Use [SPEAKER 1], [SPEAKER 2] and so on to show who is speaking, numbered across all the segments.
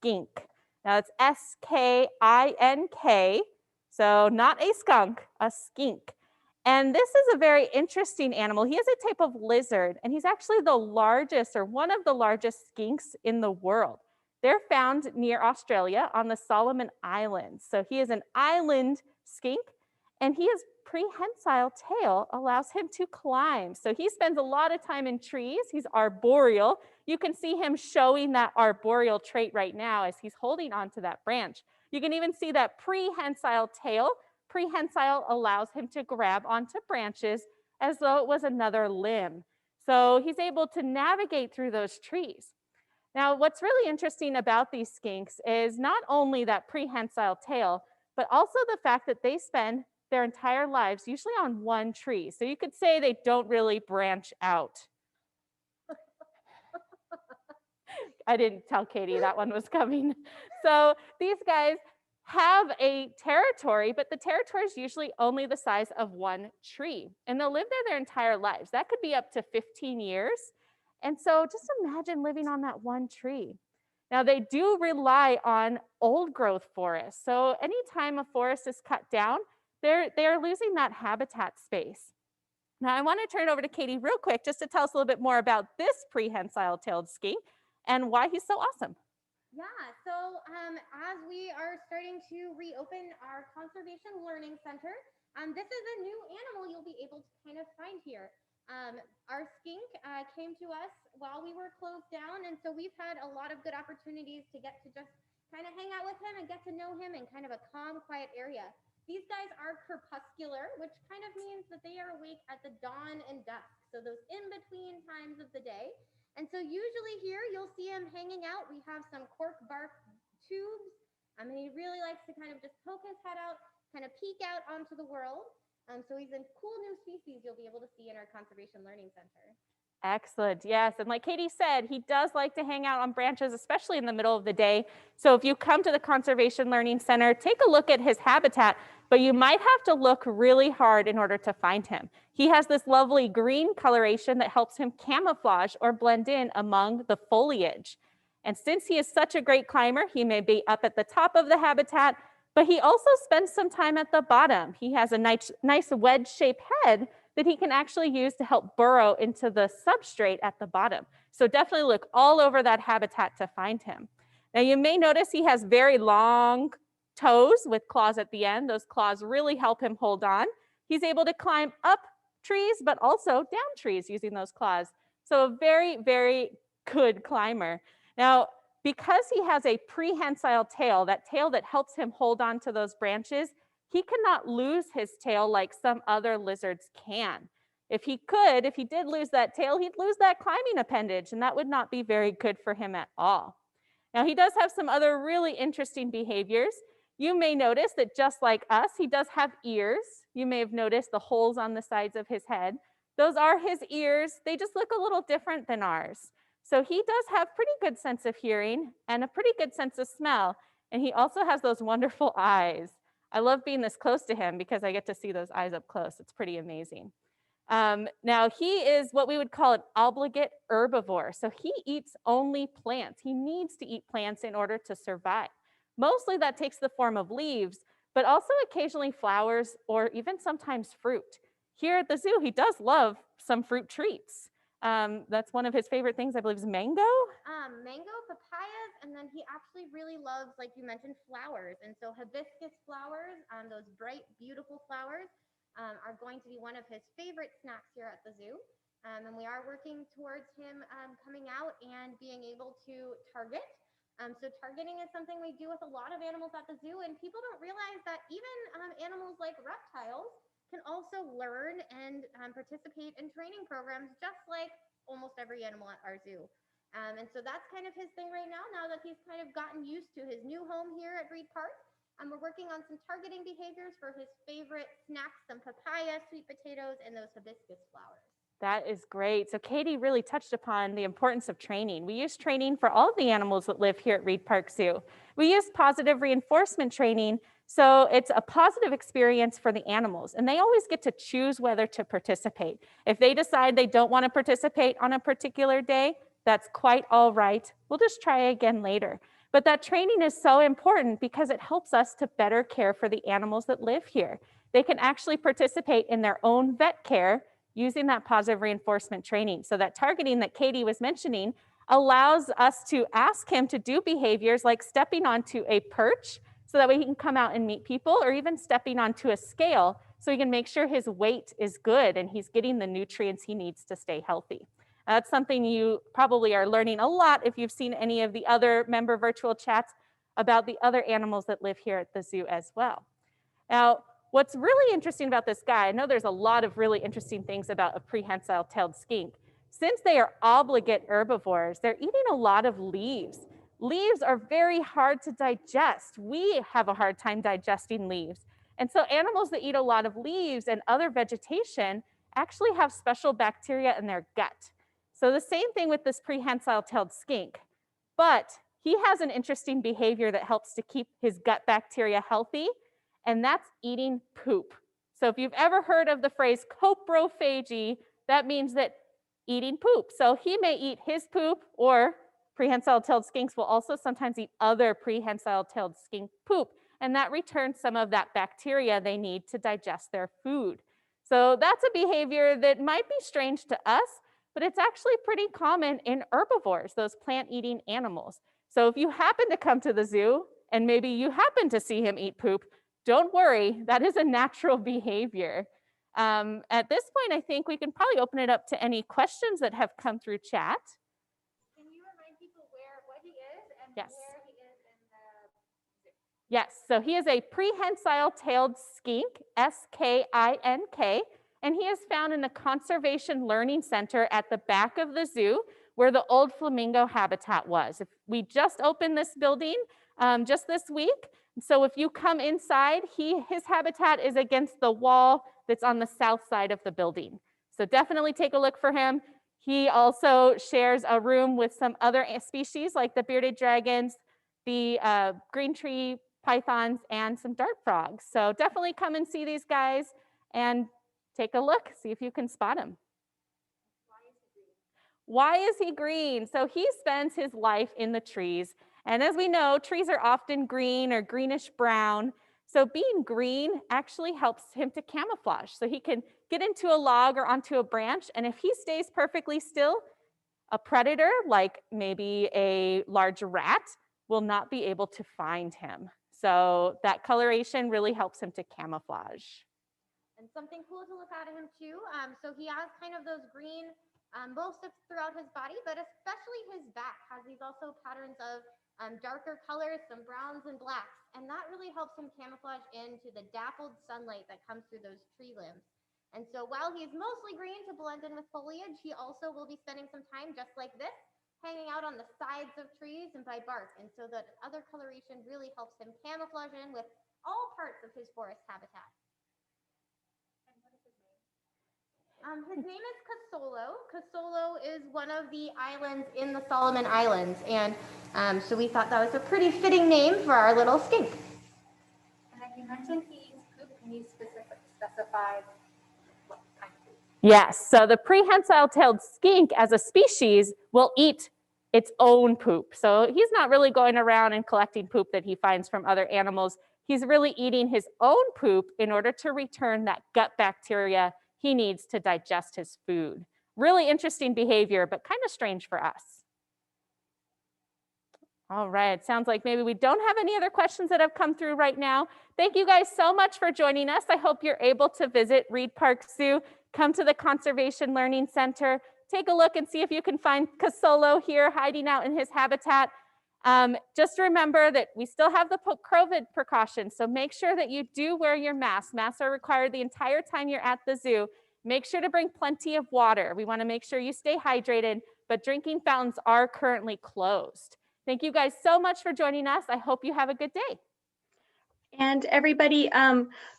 [SPEAKER 1] skink. Now it's S-K-I-N-K, so not a skunk, a skink. And this is a very interesting animal. He is a type of lizard, and he's actually the largest or one of the largest skinks in the world. They're found near Australia on the Solomon Islands. So he is an island skink, and his prehensile tail allows him to climb. So he spends a lot of time in trees. He's arboreal. You can see him showing that arboreal trait right now as he's holding onto that branch. You can even see that prehensile tail. Prehensile allows him to grab onto branches as though it was another limb. So he's able to navigate through those trees. Now, what's really interesting about these skinks is not only that prehensile tail, but also the fact that they spend their entire lives usually on one tree. So you could say they don't really branch out. I didn't tell Katie that one was coming. So these guys have a territory, but the territory is usually only the size of one tree. And they'll live there their entire lives. That could be up to 15 years. And so just imagine living on that one tree. Now, they do rely on old growth forests. So anytime a forest is cut down, they're losing that habitat space. Now, I want to turn it over to Katie real quick just to tell us a little bit more about this prehensile-tailed skink and why he's so awesome.
[SPEAKER 2] Yeah, so as we are starting to reopen our Conservation Learning Center, this is a new animal you'll be able to kind of find here. Our skink came to us while we were closed down, and so we've had a lot of good opportunities to get to just kind of hang out with him and get to know him in kind of a calm, quiet area. These guys are crepuscular, which kind of means that they are awake at the dawn and dusk, so those in-between times of the day. And so usually here you'll see him hanging out. We have some cork bark tubes. He really likes to kind of just poke his head out, kind of peek out onto the world. So he's a cool new species you'll be able to see in our Conservation Learning Center.
[SPEAKER 1] Excellent. Yes. And like Katie said, he does like to hang out on branches, especially in the middle of the day. So if you come to the Conservation Learning Center, take a look at his habitat, but you might have to look really hard in order to find him. He has this lovely green coloration that helps him camouflage or blend in among the foliage. And since he is such a great climber, he may be up at the top of the habitat, but he also spends some time at the bottom. He has a nice wedge-shaped head that he can actually use to help burrow into the substrate at the bottom. So definitely look all over that habitat to find him. Now you may notice he has very long toes with claws at the end. Those claws really help him hold on. He's able to climb up trees, but also down trees using those claws. So a very, very good climber. Now, because he has a prehensile tail, that tail that helps him hold on to those branches, he cannot lose his tail like some other lizards can. If he did lose that tail, he'd lose that climbing appendage, and that would not be very good for him at all. Now, he does have some other really interesting behaviors. You may notice that just like us, he does have ears. You may have noticed the holes on the sides of his head. Those are his ears. They just look a little different than ours. So he does have pretty good sense of hearing and a pretty good sense of smell. And he also has those wonderful eyes. I love being this close to him because I get to see those eyes up close. It's pretty amazing. Now, he is what we would call an obligate herbivore. So he eats only plants. He needs to eat plants in order to survive. Mostly that takes the form of leaves, but also occasionally flowers or even sometimes fruit. Here at the zoo, he does love some fruit treats. That's one of his favorite things, I believe, is mango.
[SPEAKER 2] Mango, papayas, and then he actually really loves, like you mentioned, flowers. And so hibiscus flowers, those bright, beautiful flowers, are going to be one of his favorite snacks here at the zoo. And we are working towards him coming out and being able to target. So targeting is something we do with a lot of animals at the zoo, and people don't realize that even animals like reptiles can also learn and participate in training programs just like almost every animal at our zoo. And so that's kind of his thing right now that he's kind of gotten used to his new home here at Reid Park. We're working on some targeting behaviors for his favorite snacks, some papaya, sweet potatoes, and those hibiscus flowers.
[SPEAKER 1] That is great. So Katie really touched upon the importance of training. We use training for all of the animals that live here at Reid Park Zoo. We use positive reinforcement training, so it's a positive experience for the animals, and they always get to choose whether to participate. If they decide they don't want to participate on a particular day, that's quite all right. We'll just try again later. But that training is so important because it helps us to better care for the animals that live here. They can actually participate in their own vet care using that positive reinforcement training. So that targeting that Katie was mentioning allows us to ask him to do behaviors like stepping onto a perch so that way he can come out and meet people, or even stepping onto a scale so he can make sure his weight is good and he's getting the nutrients he needs to stay healthy. That's something you probably are learning a lot if you've seen any of the other member virtual chats about the other animals that live here at the zoo as well. Now, what's really interesting about this guy, I know there's a lot of really interesting things about a prehensile-tailed skink. Since they are obligate herbivores, they're eating a lot of leaves. Leaves are very hard to digest. We have a hard time digesting leaves. And so animals that eat a lot of leaves and other vegetation actually have special bacteria in their gut. So the same thing with this prehensile-tailed skink, but he has an interesting behavior that helps to keep his gut bacteria healthy, and that's eating poop. So if you've ever heard of the phrase coprophagy, that means that eating poop. So he may eat his poop, or prehensile-tailed skinks will also sometimes eat other prehensile-tailed skink poop, and that returns some of that bacteria they need to digest their food. So that's a behavior that might be strange to us, but it's actually pretty common in herbivores, those plant-eating animals. So if you happen to come to the zoo and maybe you happen to see him eat poop, don't worry, that is a natural behavior. At this point, I think we can probably open it up to any questions that have come through chat.
[SPEAKER 2] Can you remind people what he is and
[SPEAKER 1] Yes.
[SPEAKER 2] where he is in the zoo?
[SPEAKER 1] Yes, so he is a prehensile-tailed skink, S-K-I-N-K, and he is found in the Conservation Learning Center at the back of the zoo where the old flamingo habitat was. We just opened this building just this week. So if you come inside, his habitat is against the wall that's on the south side of the building. So definitely take a look for him. He also shares a room with some other species like the bearded dragons, the green tree pythons, and some dart frogs. So definitely come and see these guys and take a look, see if you can spot him. Why is he green? So he spends his life in the trees. And as we know, trees are often green or greenish brown. So being green actually helps him to camouflage. So he can get into a log or onto a branch, and if he stays perfectly still, a predator, like maybe a large rat, will not be able to find him. So that coloration really helps him to camouflage.
[SPEAKER 2] And something cool to look at him too. So he has kind of those green most throughout his body, but especially his back has these also patterns of darker colors, some browns and blacks, and that really helps him camouflage into the dappled sunlight that comes through those tree limbs. And so while he's mostly green to blend in with foliage, he also will be spending some time just like this, hanging out on the sides of trees and by bark. And so that other coloration really helps him camouflage in with all parts of his forest habitat. His name is Casolo. Casolo is one of the islands in the Solomon Islands, and so we thought that was a pretty fitting name for our little skink.
[SPEAKER 3] And like you mentioned, he eats poop. Can you specify what kind of poop?
[SPEAKER 1] Yes, so the prehensile-tailed skink as a species will eat its own poop. So he's not really going around and collecting poop that he finds from other animals. He's really eating his own poop in order to return that gut bacteria he needs to digest his food. Really interesting behavior, but kind of strange for us. All right, sounds like maybe we don't have any other questions that have come through right now. Thank you guys so much for joining us. I hope you're able to visit Reid Park Zoo, come to the Conservation Learning Center, take a look and see if you can find Casolo here hiding out in his habitat. Just remember that we still have the COVID precautions, so make sure that you do wear your mask. Masks are required the entire time you're at the zoo. Make sure to bring plenty of water. We want to make sure you stay hydrated, but drinking fountains are currently closed. Thank you guys so much for joining us. I hope you have a good day.
[SPEAKER 4] And everybody,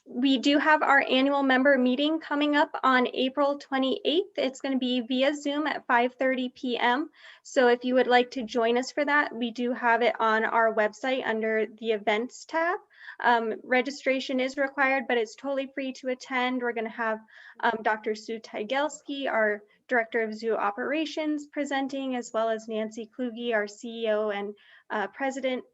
[SPEAKER 4] we do have our annual member meeting coming up on April 28th. It's going to be via Zoom at 5:30 p.m. So if you would like to join us for that, we do have it on our website under the events tab. Registration is required, but it's totally free to attend. We're going to have Dr. Sue Tygelski, our Director of Zoo Operations, presenting, as well as Nancy Kluge, our CEO and president.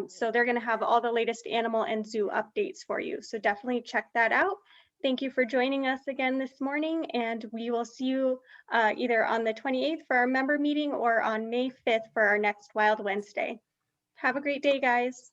[SPEAKER 4] So they're going to have all the latest animal and zoo updates for you. So definitely check that out. Thank you for joining us again this morning, and we will see you either on the 28th for our member meeting or on May 5th for our next Wild Wednesday. Have a great day, guys.